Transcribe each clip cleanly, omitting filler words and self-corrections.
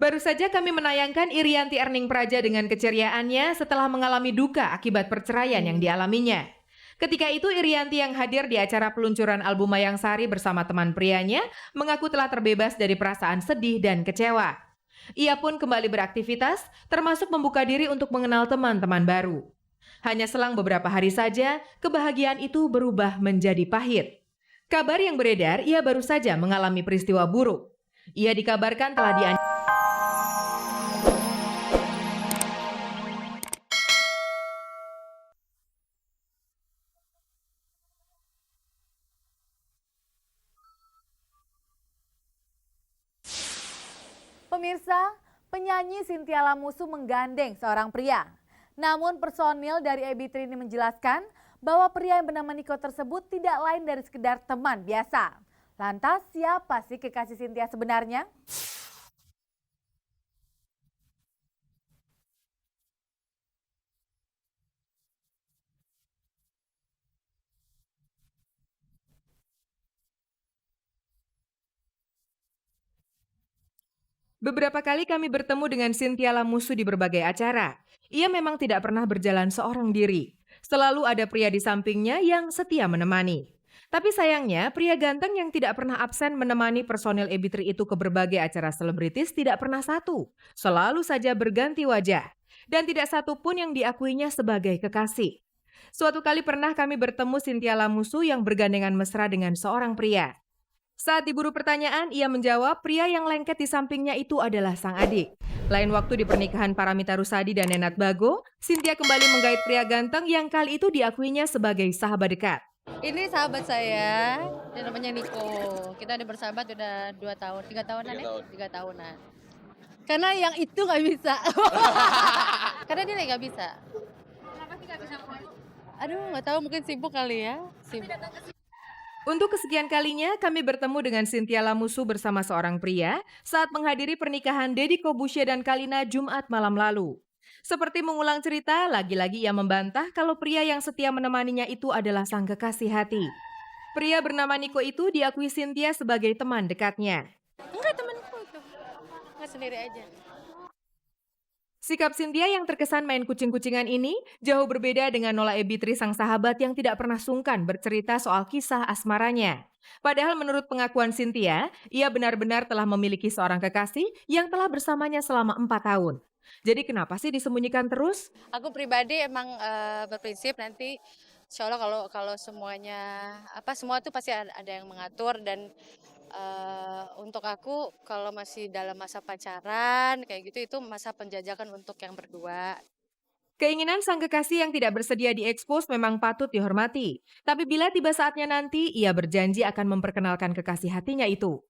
Baru saja kami menayangkan Irianti Erning Praja dengan keceriaannya setelah mengalami duka akibat perceraian yang dialaminya. Ketika itu Irianti yang hadir di acara peluncuran album Mayang Sari bersama teman prianya mengaku telah terbebas dari perasaan sedih dan kecewa. Ia pun kembali beraktivitas, termasuk membuka diri untuk mengenal teman-teman baru. Hanya selang beberapa hari saja, kebahagiaan itu berubah menjadi pahit. Kabar yang beredar, ia baru saja mengalami peristiwa buruk. Ia dikabarkan telah Pemirsa, penyanyi Chintya Lamusu menggandeng seorang pria. Namun personil dari Ebitri ini menjelaskan bahwa pria yang bernama Niko tersebut tidak lain dari sekedar teman biasa. Lantas siapa sih kekasih Chintya sebenarnya? Beberapa kali kami bertemu dengan Chintya Lamusu di berbagai acara. Ia memang tidak pernah berjalan seorang diri. Selalu ada pria di sampingnya yang setia menemani. Tapi sayangnya, pria ganteng yang tidak pernah absen menemani personil Ebitri itu ke berbagai acara selebritis tidak pernah satu. Selalu saja berganti wajah. Dan tidak satu pun yang diakuinya sebagai kekasih. Suatu kali pernah kami bertemu Chintya Lamusu yang bergandengan mesra dengan seorang pria. Saat diburu pertanyaan, ia menjawab pria yang lengket di sampingnya itu adalah sang adik. Lain waktu di pernikahan Paramita Rusady dan Nenad Bago, Chintya kembali menggait pria ganteng yang kali itu diakuinya sebagai sahabat dekat. Ini sahabat saya, dia namanya Niko. Kita udah bersahabat udah 2 tahun, 3 tahunan ya? 3 tahunan. Karena yang itu nggak bisa. Karena dia nggak bisa. Kenapa sih nggak bisa? Aduh, nggak tahu, mungkin sibuk kali ya. Sibuk. Untuk kesekian kalinya, kami bertemu dengan Chintya Lamusu bersama seorang pria saat menghadiri pernikahan Deddy Corbuzier dan Kalina Jumat malam lalu. Seperti mengulang cerita, lagi-lagi ia membantah kalau pria yang setia menemaninya itu adalah sang kekasih hati. Pria bernama Niko itu diakui Chintya sebagai teman dekatnya. Enggak, temanku itu. Nggak sendiri aja. Sikap Chintya yang terkesan main kucing-kucingan ini jauh berbeda dengan Nola Ebitri sang sahabat yang tidak pernah sungkan bercerita soal kisah asmaranya. Padahal menurut pengakuan Chintya, ia benar-benar telah memiliki seorang kekasih yang telah bersamanya selama 4 tahun. Jadi kenapa sih disembunyikan terus? Aku pribadi emang berprinsip nanti insya Allah kalau semuanya semua tuh pasti ada yang mengatur dan untuk aku kalau masih dalam masa pacaran kayak gitu itu masa penjajakan untuk yang berdua. Keinginan sang kekasih yang tidak bersedia diekspos memang patut dihormati. Tapi bila tiba saatnya nanti, ia berjanji akan memperkenalkan kekasih hatinya itu.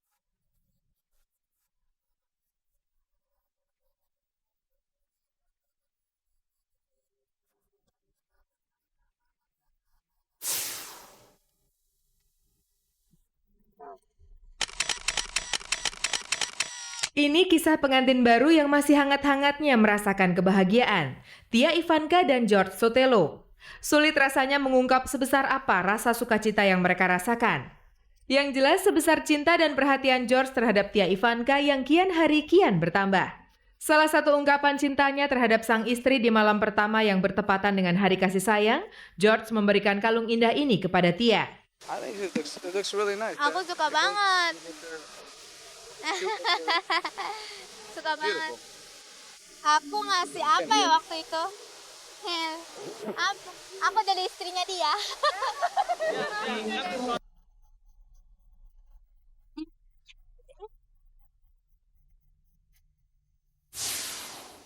Ini kisah pengantin baru yang masih hangat-hangatnya merasakan kebahagiaan. Tia Ivanka dan George Sotelo. Sulit rasanya mengungkap sebesar apa rasa sukacita yang mereka rasakan. Yang jelas sebesar cinta dan perhatian George terhadap Tia Ivanka yang kian hari kian bertambah. Salah satu ungkapan cintanya terhadap sang istri di malam pertama yang bertepatan dengan hari kasih sayang, George memberikan kalung indah ini kepada Tia. It looks really nice. Aku suka banget. Suka banget. Aku ngasih apa ya waktu itu? Apa? Aku jadi istrinya dia.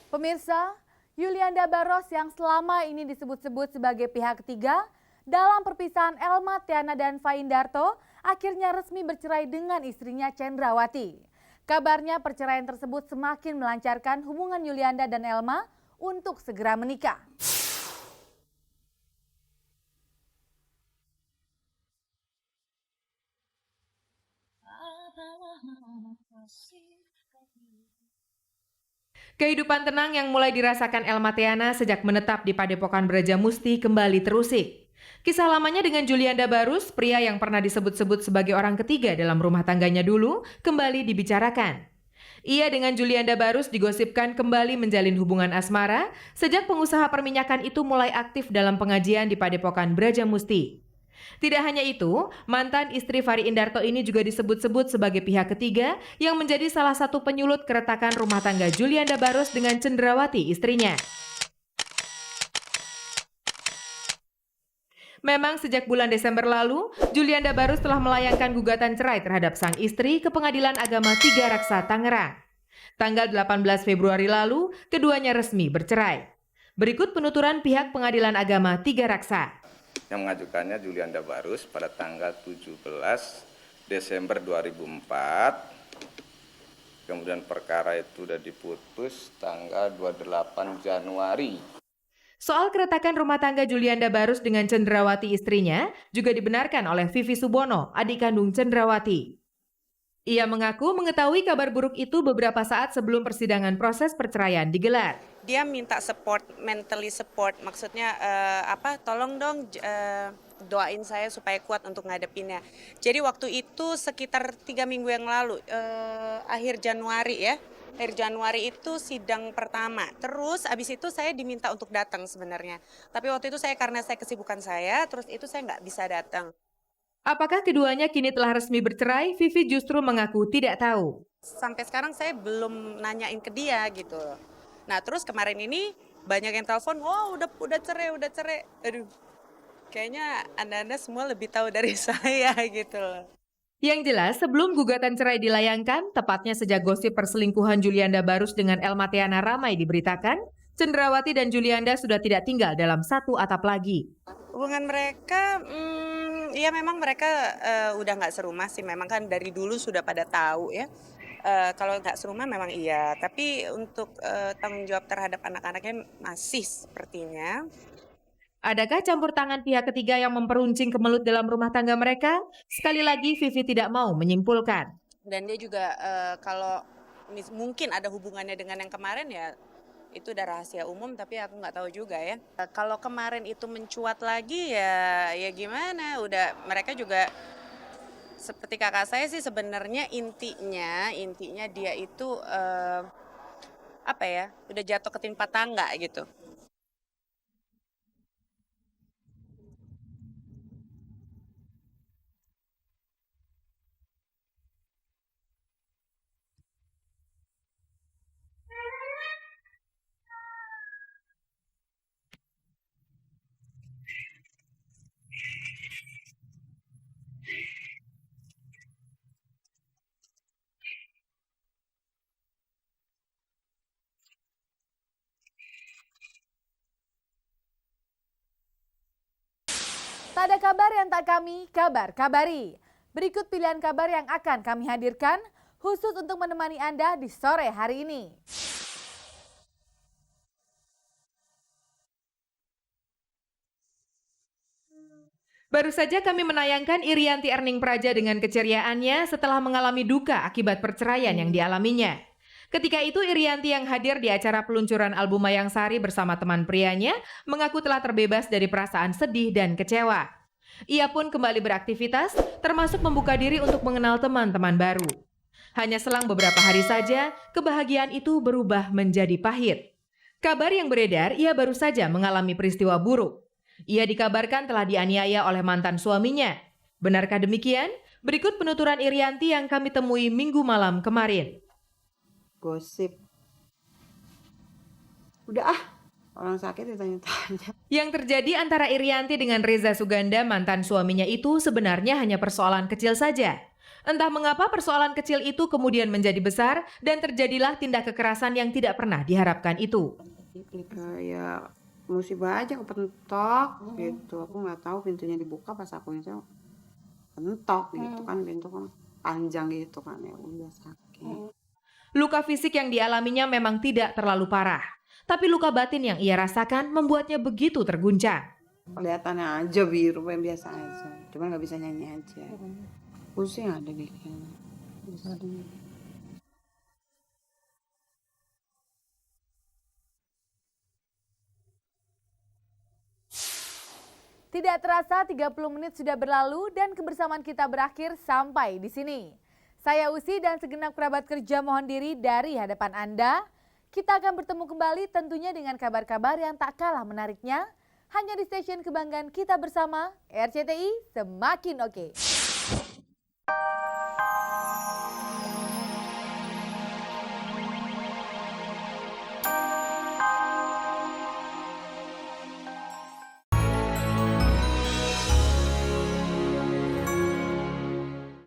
Pemirsa, Yulianda Baros yang selama ini disebut-sebut sebagai pihak ketiga dalam perpisahan Elma Tiana dan Faindarto akhirnya resmi bercerai dengan istrinya Cendrawati. Kabarnya perceraian tersebut semakin melancarkan hubungan Yulianda dan Elma untuk segera menikah. Kehidupan tenang yang mulai dirasakan Elma Tiana sejak menetap di Padepokan Brajamusti kembali terusik. Kisah lamanya dengan Julianda Barus, pria yang pernah disebut-sebut sebagai orang ketiga dalam rumah tangganya dulu, kembali dibicarakan. Ia dengan Julianda Barus digosipkan kembali menjalin hubungan asmara sejak pengusaha perminyakan itu mulai aktif dalam pengajian di Padepokan Brajamusti. Tidak hanya itu, mantan istri Fari Indarto ini juga disebut-sebut sebagai pihak ketiga yang menjadi salah satu penyulut keretakan rumah tangga Julianda Barus dengan Cendrawati istrinya. Memang sejak bulan Desember lalu, Julianda Barus telah melayangkan gugatan cerai terhadap sang istri ke Pengadilan Agama 3 Raksa Tangerang. Tanggal 18 Februari lalu, keduanya resmi bercerai. Berikut penuturan pihak Pengadilan Agama 3 Raksa. Yang mengajukannya Julianda Barus pada tanggal 17 Desember 2004. Kemudian perkara itu sudah diputus tanggal 28 Januari. Soal keretakan rumah tangga Julianda Barus dengan Cendrawati istrinya juga dibenarkan oleh Vivi Subono, adik kandung Cendrawati. Ia mengaku mengetahui kabar buruk itu beberapa saat sebelum persidangan proses perceraian digelar. Dia minta support, mentally support, maksudnya tolong dong doain saya supaya kuat untuk ngadepinnya. Jadi waktu itu sekitar 3 minggu yang lalu, akhir Januari ya. Akhir Januari itu sidang pertama. Terus abis itu saya diminta untuk datang sebenarnya. Tapi waktu itu karena saya kesibukan saya, terus itu saya nggak bisa datang. Apakah keduanya kini telah resmi bercerai? Vivi justru mengaku tidak tahu. Sampai sekarang saya belum nanyain ke dia gitu. Nah terus kemarin ini banyak yang telepon, wah udah cerai. Aduh, kayaknya anda-anda semua lebih tahu dari saya gitu loh. Yang jelas, sebelum gugatan cerai dilayangkan, tepatnya sejak gosip perselingkuhan Julianda Barus dengan Elma Theana ramai diberitakan, Cendrawati dan Julianda sudah tidak tinggal dalam satu atap lagi. Hubungan mereka, ya memang mereka udah nggak serumah sih, memang kan dari dulu sudah pada tahu ya. Kalau nggak serumah memang iya, tapi untuk tanggung jawab terhadap anak-anaknya masih sepertinya. Adakah campur tangan pihak ketiga yang memperuncing kemelut dalam rumah tangga mereka? Sekali lagi, Vivi tidak mau menyimpulkan. Dan dia juga kalau mungkin ada hubungannya dengan yang kemarin ya, itu udah rahasia umum, tapi aku nggak tahu juga ya. Kalau kemarin itu mencuat lagi ya gimana? Udah mereka juga seperti kakak saya sih sebenarnya intinya dia itu udah jatuh ketimpa tangga gitu. Tak ada kabar yang tak kami kabari. Berikut pilihan kabar yang akan kami hadirkan khusus untuk menemani Anda di sore hari ini. Baru saja kami menayangkan Irianti Erning Praja dengan keceriaannya setelah mengalami duka akibat perceraian yang dialaminya. Ketika itu Irianti yang hadir di acara peluncuran album Mayang Sari bersama teman prianya mengaku telah terbebas dari perasaan sedih dan kecewa. Ia pun kembali beraktivitas, termasuk membuka diri untuk mengenal teman-teman baru. Hanya selang beberapa hari saja, kebahagiaan itu berubah menjadi pahit. Kabar yang beredar, ia baru saja mengalami peristiwa buruk. Ia dikabarkan telah dianiaya oleh mantan suaminya. Benarkah demikian? Berikut penuturan Irianti yang kami temui Minggu malam kemarin. Gosip. Udah orang sakit ditanya-tanya. Yang terjadi antara Irianti dengan Reza Suganda, mantan suaminya itu sebenarnya hanya persoalan kecil saja. Entah mengapa persoalan kecil itu kemudian menjadi besar dan terjadilah tindak kekerasan yang tidak pernah diharapkan itu. Ya musibah aja kepentok gitu. Aku nggak tahu pintunya dibuka pas aku itu pentok gitu kan, pintu kan panjang gitu kan, ya udah sakit. Luka fisik yang dialaminya memang tidak terlalu parah, tapi luka batin yang ia rasakan membuatnya begitu terguncang. Kelihatannya aja biru, biasa aja, cuman nggak bisa nyanyi aja. Pusing ada dikit. Tidak terasa 30 menit sudah berlalu dan kebersamaan kita berakhir sampai di sini. Saya Usi dan segenap kerabat kerja mohon diri dari hadapan Anda. Kita akan bertemu kembali tentunya dengan kabar-kabar yang tak kalah menariknya. Hanya di stasiun kebanggaan kita bersama, RCTI Semakin Oke.